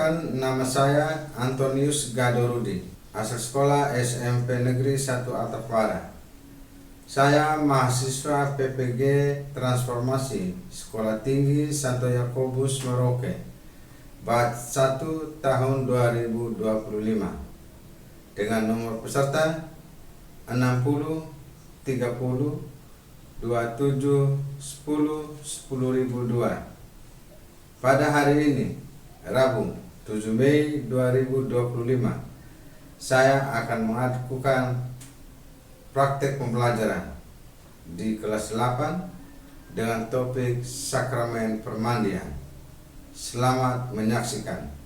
Perkenalkan, nama saya Antonius Gadorudi, asal sekolah SMP Negeri 1 Atapara. Saya mahasiswa PPG Transformasi Sekolah Tinggi Santo Yakobus Merauke, batch 1 tahun 2025, dengan nomor peserta 60 30 27 10 10002. Pada hari ini, Rabu 7 Mei 2025, saya akan melakukan praktek pembelajaran di kelas 8 dengan topik sakramen permandian. Selamat menyaksikan.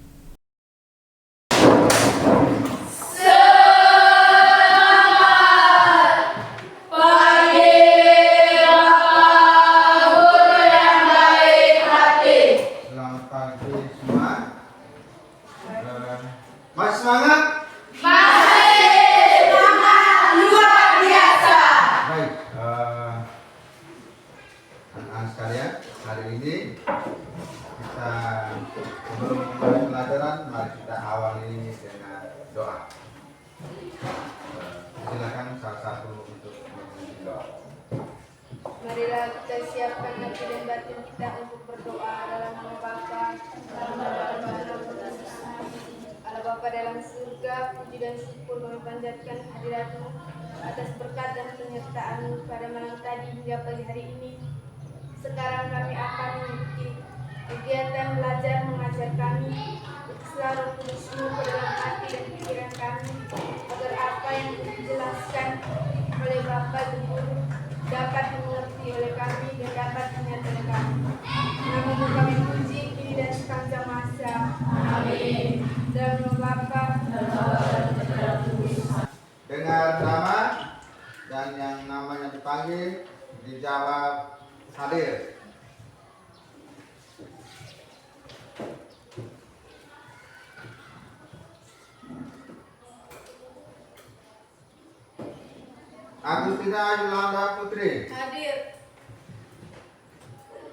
Masih semangat? Masih semangat luar biasa. Baik, anak-anak sekalian, hari ini kita sebelum memulai pelajaran, mari kita awali dengan doa. Silakan salah satu untuk memimpin doa. Marilah kita siapkan hati dan batin kita untuk berdoa dalam nama Bapa, dalam nama Putra, dalam nama Allah Bapa dalam surga, puji dan syukur kami panjatkan hadirat-Mu atas berkat dan penyertaan-Mu pada malam tadi hingga pagi hari ini. Sekarang kami akan mengikuti kegiatan belajar mengajar kami. Selalu Roh Kudus-Mu ke dalam hati dan pikiran kami, agar apa yang dijelaskan oleh Bapak dan Guru dapat dimengerti oleh kami dan dapat menyertai kami. Nama-Mu kami puji kini dan sepanjang masa. Amin. Dalam nama Bapa, Dengar nama dan yang namanya dipanggil dijawab hadir. Agustina Yolanda Putri, hadir.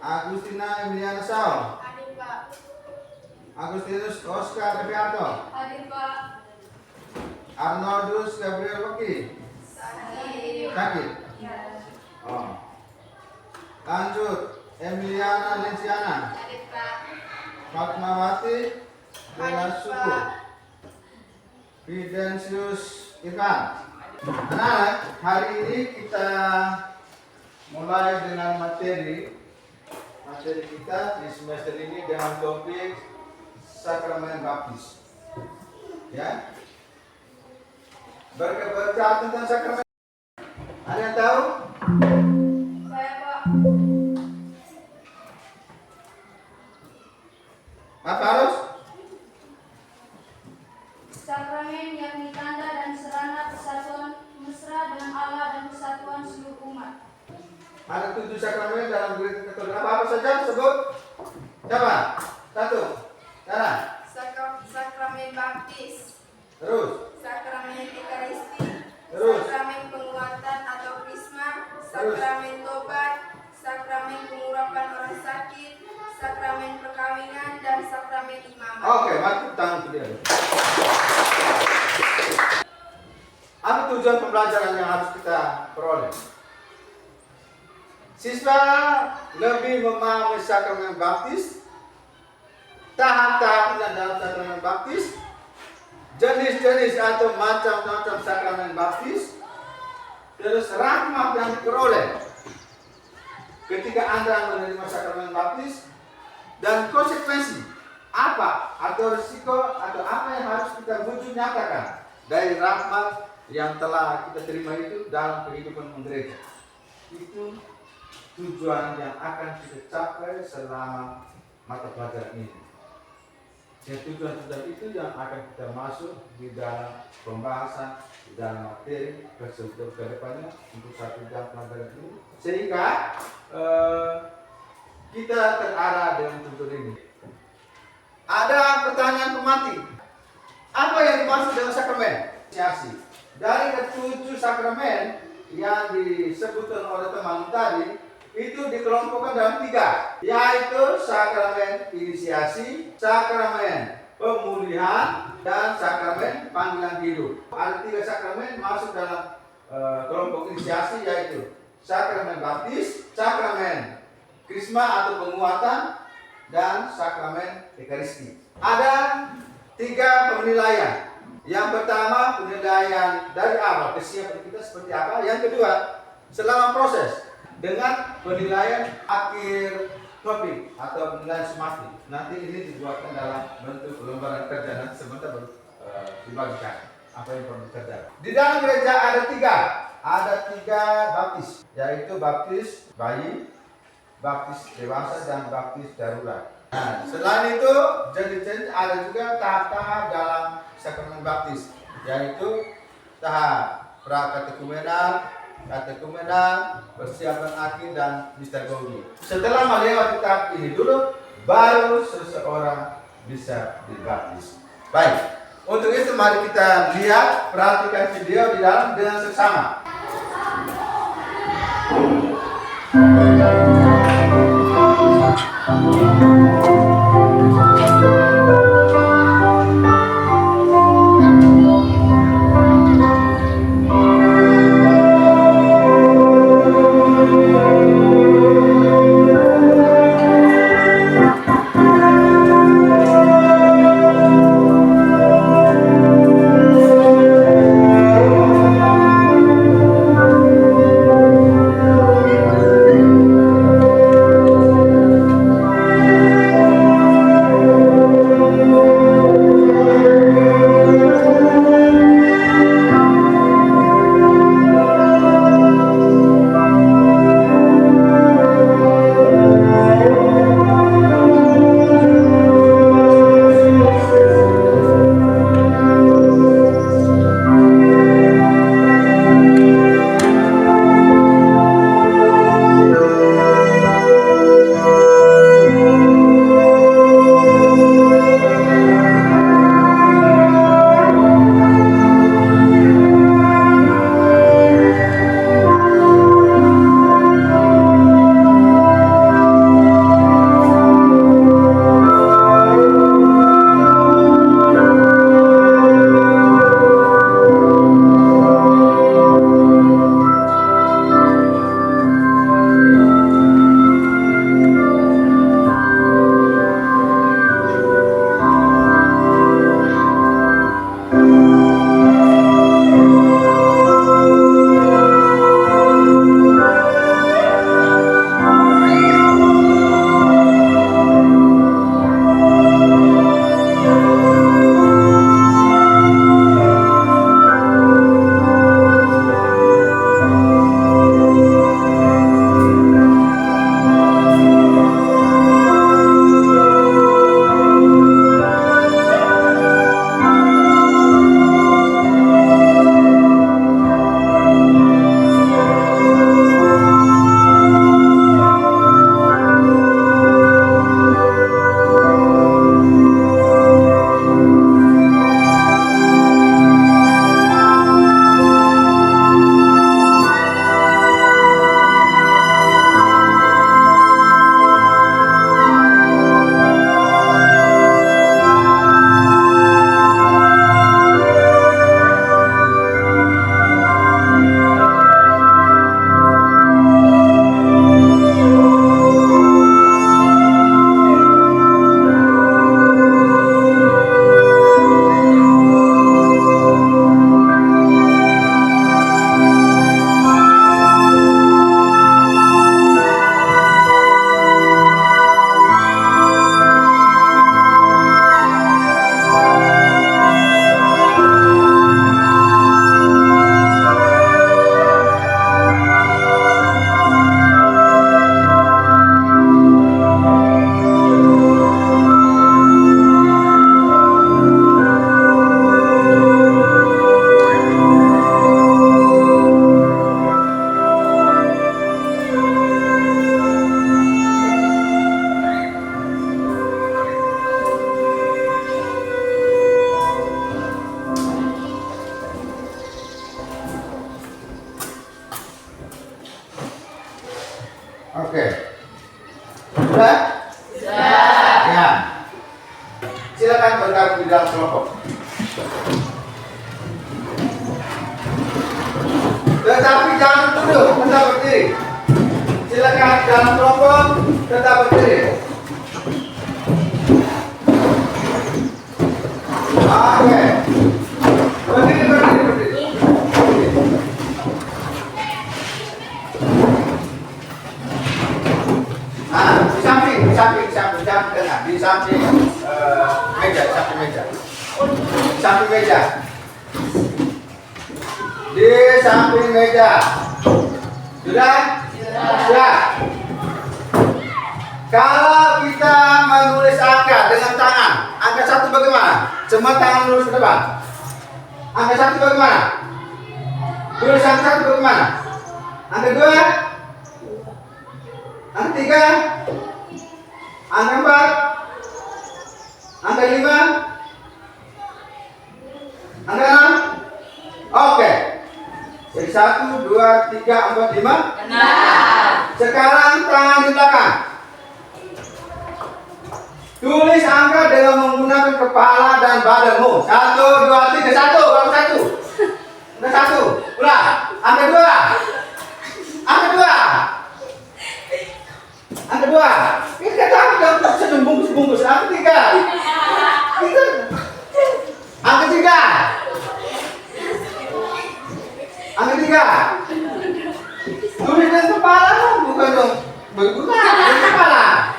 Agustina Emiliana Saul, Hadir Pak. Agustinus Oscar Revianto, Hadir Pak. Arnoldus Gabriel Waki, Hadir. sakit. Oh. Lanjut, Emiliana Lenciana, Hadir Pak. Fatmawati Bella Suku, Fidensius Irfan. Nah, hari ini kita mulai dengan materi kita di semester ini dengan topik sakramen baptis. Ya. Berbicara tentang sakramen. Ada yang tahu? Saya Pak. Apa harus? Sakramen yang ditanda dan serana persatuan mesra dengan Allah dan persatuan seluruh umat. Ada 7 sakramen dalam gereja Katolik. Apa saja sebut? Siapa? 1. Cara. Sakramen baptis. Terus. Sakramen Ekaristi. Terus. Sakramen penguatan atau krisma. Sakramen tobat. Sakramen pengurapan orang sakit. Sakramen perkawinan dan sakramen imamat. Oke, mari tangan dia. Apa tujuan pembelajaran yang harus kita peroleh? Siswa lebih memahami sakramen baptis, tahap-tahapnya dalam sakramen baptis, jenis-jenis atau macam-macam sakramen baptis, terus rahmat yang diperoleh ketika Anda menerima sakramen baptis, dan konsekuensi apa atau risiko atau apa yang harus kita wujud nyatakan dari rahmat yang telah kita terima itu dalam kehidupan gereja. Itu tujuan yang akan kita capai selama mata pelajaran ini. Dan tujuan-tujuan itu yang akan kita masuk di dalam pembahasan di dalam materi ke depannya untuk 1 jam pelajaran ini, sehingga kita terarah dengan tujuan ini. Ada pertanyaan pemati. Apa yang dimaksud dengan sakramen? Dari ke-7 sakramen yang disebutkan oleh teman tadi, itu dikelompokkan dalam 3, yaitu sakramen inisiasi, sakramen pemulihan, dan sakramen panggilan hidup. Ada 3 sakramen masuk dalam kelompok inisiasi, yaitu sakramen baptis, sakramen krisma atau penguatan, dan sakramen ekaristi. Ada 3 penilaian. Yang pertama, penilaian dari awal kesiapan kita seperti apa. Yang kedua, selama proses, dengan penilaian akhir topik atau penilaian sumatif. Nanti ini dibuatkan dalam bentuk lembaran kerja, nanti sebentar dibagikan apa yang perlu dikerjakan. Di dalam gereja ada 3 baptis, yaitu baptis bayi, baptis dewasa, dan baptis darurat. Nah, selain itu jenis-jenis ada juga tahap-tahap dalam sakramen baptis, yaitu tahap prakatekumenan, katekumenan, persiapan akhir, dan mistagogi. Setelah melewati tahap ini dulu, baru seseorang bisa dibaptis. Baik, untuk itu mari kita lihat, perhatikan video di dalam dengan seksama. dalam kelompok. Tetapi jangan duduk, tetap berdiri. Silakan dalam kelompok tetap berdiri. Oke. Berdiri. Nah, di samping, jangan tengah, di samping meja, di samping meja. Di samping meja. Di samping meja. Sudah? Sudah. Kalau kita menulis angka dengan tangan, angka 1 bagaimana? Semua tangan lurus ke depan. Angka 1 bagaimana? Tulis angka 1 bagaimana? Angka 2? Angka 3? Angka 4? Angka 5? Angka 6? Oke. Jadi 1, 2, 3, 4, 5. Benar. Sekarang tangan di belakang. Tulis angka dengan menggunakan kepala dan badanmu. 1, 2, 3, 1. Baru 1. Udah 1. Ulang. Angka 2. Angka 2. Angka 2. Ini kata sedang bungkus-bungkus. Angka 3. Angka 3. Angka 3. Tulis dengan kepala, bukan dong. Berguna dengan kepala.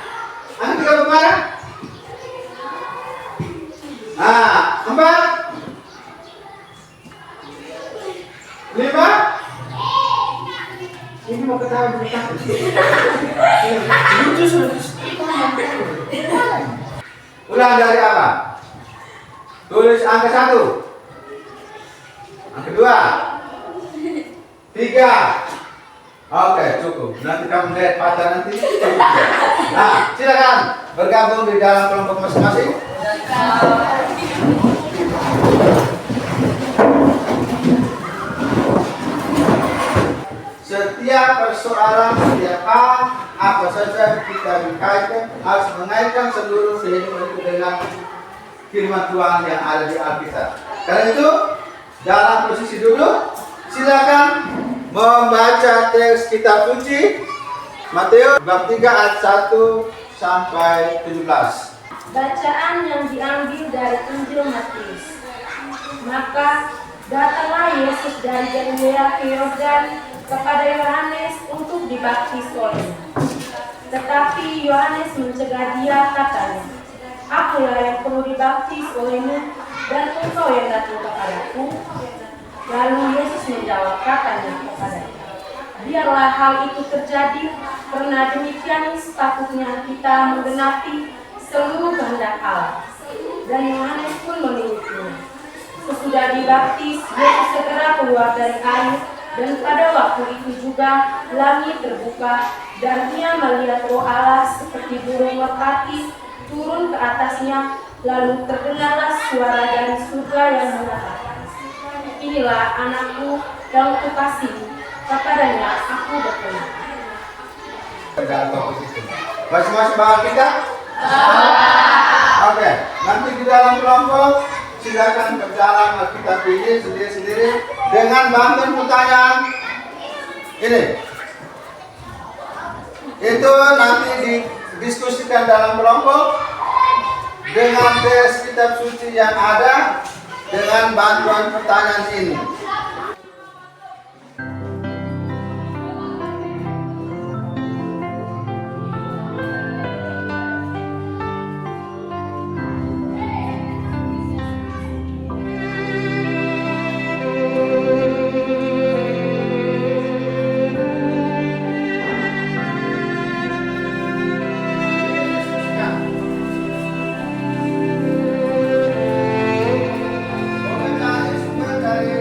Angka 3 bagaimana? Nah, 4. 5. Ini mau ketawa berkata. Lucu sudah. Ulang dari apa? Tulis angka 1. Angka 2. 3. Oke, cukup. Nanti kamu lihat pacar nanti. Nah, silakan bergabung di dalam kelompok masing-masing. Setiap persoalan, setiap hal, apa saja kita dikaitkan, harus mengaitkan seluruh kehidupan itu dengan firman Tuhan yang ada di Alkitab. Karena itu, dalam posisi duduk, silakan membaca teks kitab suci Matius bab 3 ayat 1 sampai 17. Bacaan yang diambil dari Injil Matius. Maka datanglah Yesus dari Galilea ke Yordan kepada Yohanes untuk dibaptis olehnya. Tetapi Yohanes mencegah dia, katanya, "Akulah yang perlu dibaptis olehmu, dan engkau yang datang kepadaku." Lalu Yesus menjawab, katanya kepadanya, "Biarlah hal itu terjadi, karena demikian sepatutnya kita menggenapi seluruh kehendak Allah." Dan Yohanes pun mengikutinya. Sesudah dibaptis, Yesus segera keluar dari air, dan pada waktu itu juga langit terbuka, dan ia melihat Roh Allah seperti burung merpati turun ke atasnya, lalu terdengarlah suara dari surga yang mengatakan, "Inilah anakku yang kukasihi, kepadanya aku berkenan." Masing-masing bawa kita? Oke, nanti di dalam kelompok silakan berjalan kita pilih sendiri-sendiri dengan bantuan pertanyaan ini. Itu nanti didiskusikan dalam kelompok dengan teks kitab suci yang ada dengan bantuan pertanyaan ini. Mencari sumber dari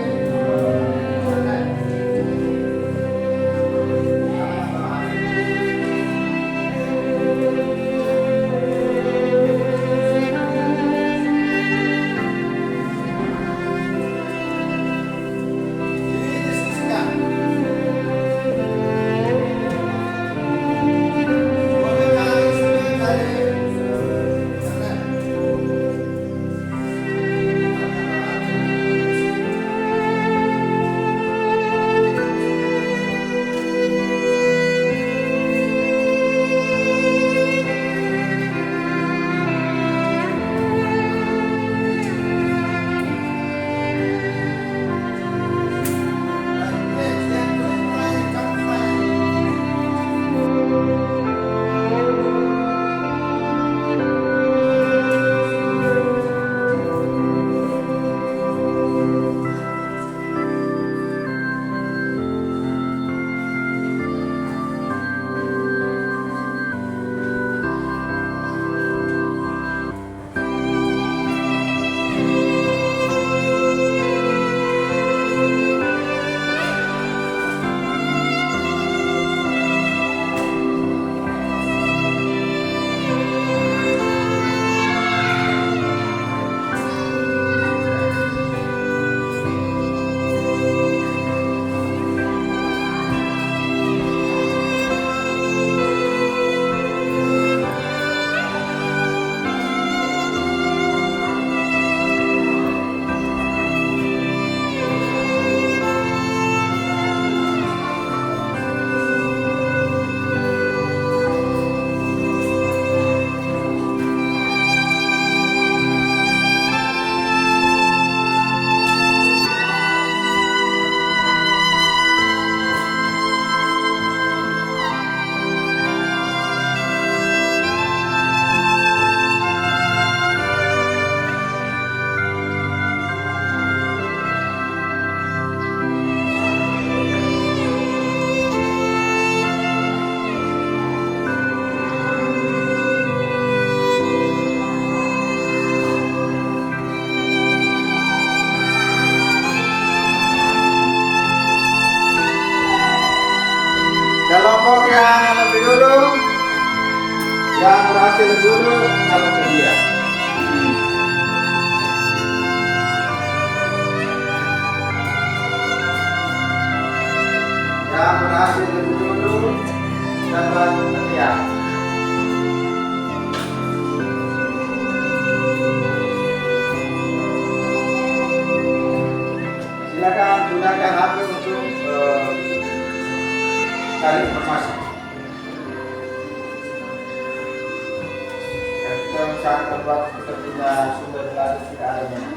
saat tempat sepertinya sumber teladan tidak ada memang.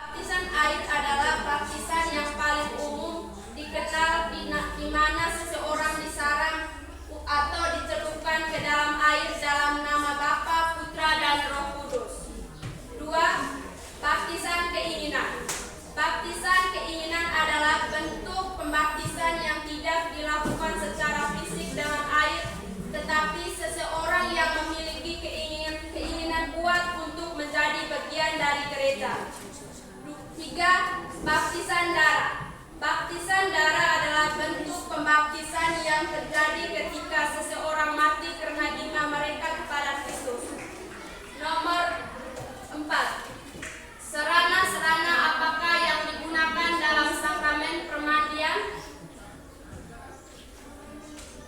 Baptisan air adalah baptisan yang paling umum dikenal di mana seseorang disarang atau dicelupkan ke dalam air dalam nama Bapa, Putra, dan Roh Kudus. 2. Baptisan keinginan. Baptisan keinginan adalah bentuk pembaptisan yang tidak dilakukan secara fisik dengan air, tetapi seseorang yang memiliki keinginan kuat untuk menjadi bagian dari gereja. 3. Baptisan darah. Baptisan darah adalah bentuk pembaptisan yang terjadi ketika seseorang mati karena iman mereka kepada Kristus. Nomor 4. Sarana-sarana apakah yang digunakan dalam sakramen permandian?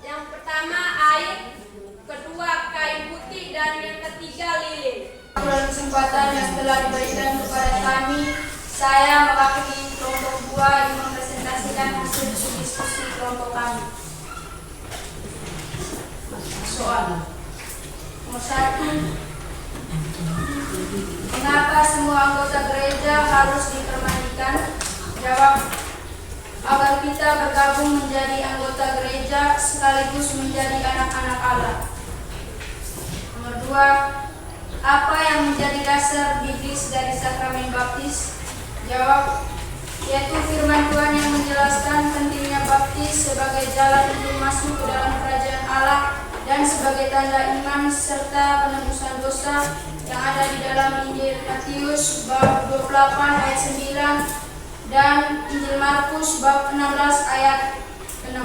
Yang pertama air, kedua kain putih, dan yang ketiga lilin. Dalam kesempatan yang telah diberikan kepada kami, saya mewakili kelompok 2 yang mempresentasikan hasil diskusi kelompok kami. Soal nomor 1. Mengapa semua anggota gereja harus dipermandikan? Jawab: agar kita bergabung menjadi anggota gereja sekaligus menjadi anak-anak Allah. Nomor 2. Apa yang menjadi dasar biblis dari sakramen baptis? Jawab: yaitu firman Tuhan yang menjelaskan pentingnya baptis sebagai jalan untuk masuk ke dalam kerajaan Allah dan sebagai tanda iman serta penebusan dosa yang ada di dalam Injil Matius bab 28 ayat 9 dan Injil Markus bab 16 ayat 16.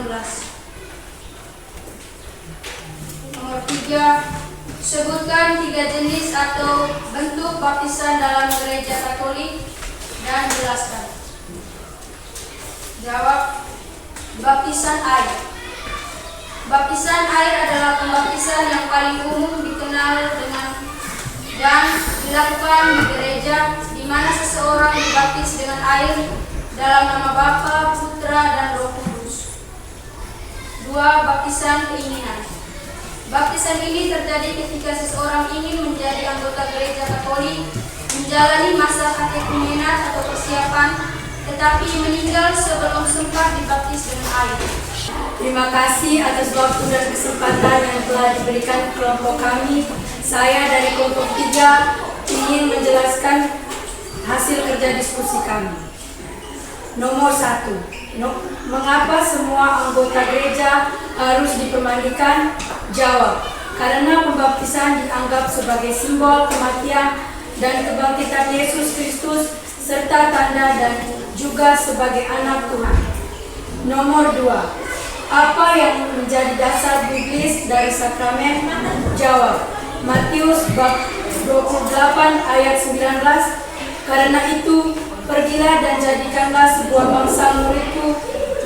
Nomor 3. Sebutkan 3 jenis atau bentuk baptisan dalam gereja Katolik dan jelaskan. Jawab: baptisan air. Baptisan air adalah pembaptisan yang paling umum dikenal dengan dan dilakukan di gereja, di mana seseorang dibaptis dengan air dalam nama Bapa, Putra, dan Roh Kudus. 2. Baptisan keinginan. Baptisan ini terjadi ketika seseorang ingin menjadi anggota gereja Katolik, menjalani masa katekumenan atau persiapan, tetapi meninggal sebelum sempat dibaptis dengan air. Terima kasih atas waktu dan kesempatan yang telah diberikan kelompok kami. Saya dari kelompok 3 ingin menjelaskan hasil kerja diskusi kami. Nomor 1. Mengapa semua anggota gereja harus dipermandikan? Jawab: karena pembaptisan dianggap sebagai simbol kematian dan kebangkitan Yesus Kristus serta tanda dan juga sebagai anak Tuhan. Nomor 2. Apa yang menjadi dasar biblis dari sakramen? Jawab: Matius bab 28 ayat 19. Karena itu, pergilah dan jadikanlah sebuah bangsa muridku,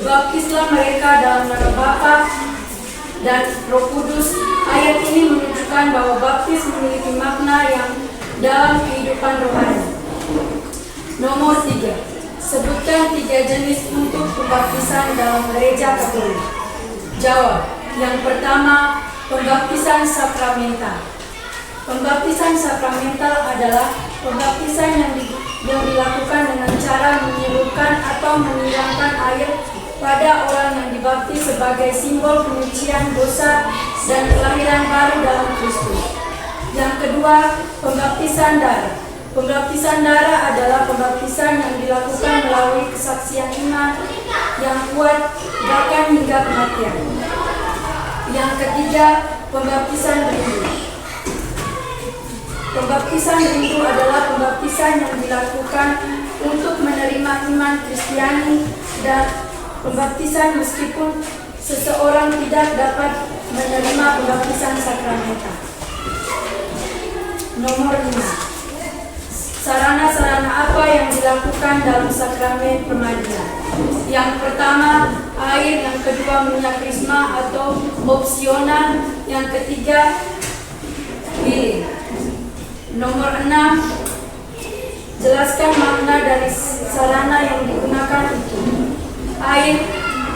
baptislah mereka dalam nama Bapa dan Roh Kudus. Ayat ini menunjukkan menunjukkan bahwa baptis memiliki makna yang dalam kehidupan rohani. Nomor 3. Sebutkan 3 jenis untuk pembaptisan dalam gereja Katolik. Jawab. Yang pertama, pembaptisan sakramental. Pembaptisan sakramental adalah pembaptisan yang dilakukan dengan cara menyilukan atau menyiramkan air pada orang yang dibaptis sebagai simbol penyucian dosa dan kelahiran baru dalam Kristus. Yang kedua, pembaptisan darah. Pembaptisan darah adalah pembaptisan yang dilakukan melalui kesaksian iman yang kuat bahkan hingga kematian. Yang ketiga, pembaptisan rindu. Pembaptisan rindu adalah pembaptisan yang dilakukan untuk menerima iman Kristiani dan pembaptisan meskipun seseorang tidak dapat menerima pembaptisan sakramental. Nomor 5. Sarana-sarana apa yang dilakukan dalam sakramen pemandian? Yang pertama, air. Yang kedua, minyak krisma atau opsional. Yang ketiga, lilin. Nomor 6. Jelaskan makna dari sarana yang digunakan itu. Air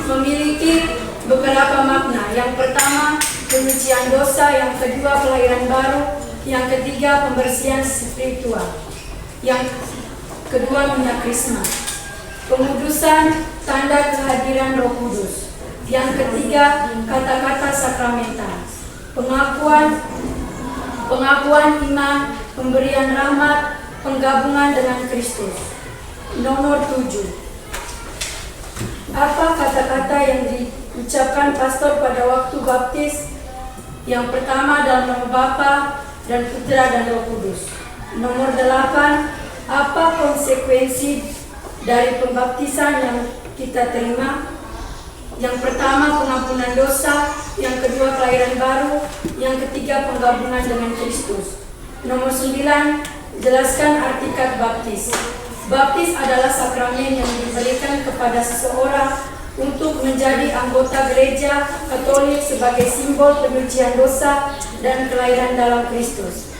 memiliki beberapa makna. Yang pertama, penyucian dosa. Yang kedua, kelahiran baru. Yang ketiga, pembersihan spiritual. Yang kedua, minyak krisma. Pengudusan, tanda kehadiran Roh Kudus. Yang ketiga, kata-kata sakramental. Pengakuan iman, pemberian rahmat, penggabungan dengan Kristus. Nomor 7. Apa kata-kata yang diucapkan pastor pada waktu baptis? Yang pertama, dalam nama Bapa dan Putra dan Roh Kudus. Nomor 8, apa konsekuensi dari pembaptisan yang kita terima? Yang pertama, pengampunan dosa. Yang kedua, kelahiran baru. Yang ketiga, penggabungan dengan Kristus. Nomor 9, jelaskan arti kata baptis. Baptis adalah sakramen yang diberikan kepada seseorang untuk menjadi anggota gereja Katolik sebagai simbol penyucian dosa dan kelahiran dalam Kristus.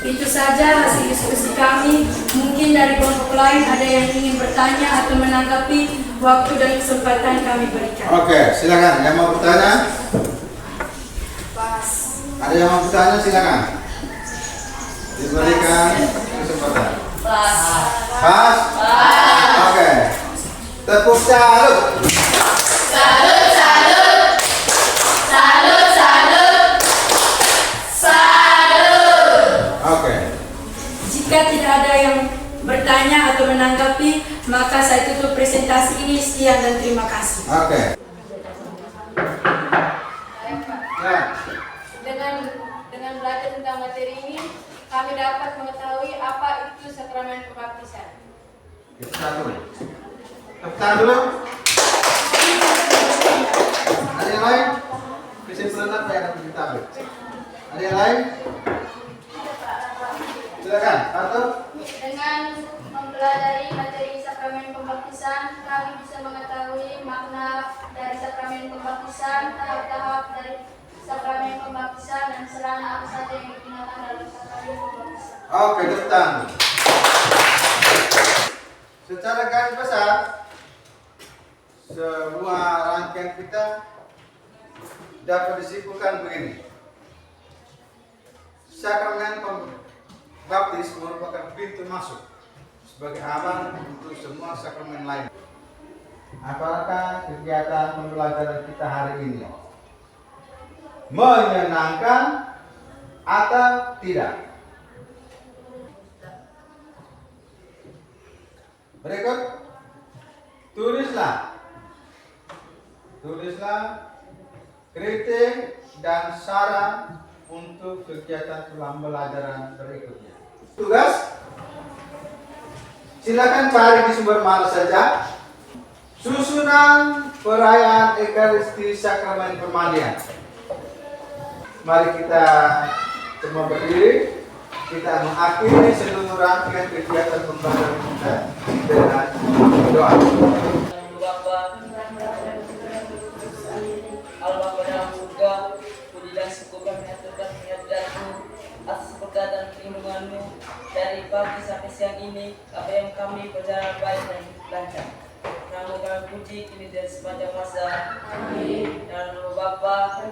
Itu saja hasil diskusi kami. Mungkin dari kelompok lain ada yang ingin bertanya atau menanggapi, waktu dan kesempatan kami berikan. Oke, silakan. Yang mau bertanya? Ada yang mau bertanya? Silakan. Diberikan kesempatan. Pas. Oke. Tepuk salut. Salut, salut. Salut, salut. Salut. Oke. Jika tidak ada yang bertanya atau menanggapi, maka saya tutup presentasi ini. Sekian dan terima kasih. Oke. Ya. Dengan belajar tentang materi ini, kami dapat mengetahui apa itu sakramen pembaptisan. Kita satu. Tepuk tangan dulu. Ada yang lain? Kesimpulan apa yang akan kita ambil? Ada yang lain? Silakan. Atau Dengan mempelajari materi sakramen pembaptisan, kami bisa mengetahui makna dari sakramen pembaptisan, tahap-tahap dari sakramen pembaptisan, dan sarana apa saja yang digunakan dalam sakramen pembaptisan. oke, tepuk tangan. Secara garis besar, semua rangkaian kita dapat disimpulkan begini. Sakramen baptis merupakan pintu masuk sebagai awal untuk semua sakramen lain. Apakah kegiatan pembelajaran kita hari ini menyenangkan atau tidak? Berikut, tulislah kritik dan saran untuk kegiatan pembelajaran berikutnya. Tugas, silakan cari di sumber mana saja susunan perayaan Ekaristi Sakramen Pemandian. Mari kita semua berdiri. Kita mengakhiri seluruh rangkaian kegiatan pembelajaran kita dengan doa. Bapa, Allah pada surga, puji dan syukur kami aturkan niat dan perlindungan-Mu dari pagi sampai siang ini. KPM kami berjalan baik dan lancar. Nama kami puji kini dan sepanjang masa. Amin. Dalam nama Bapa,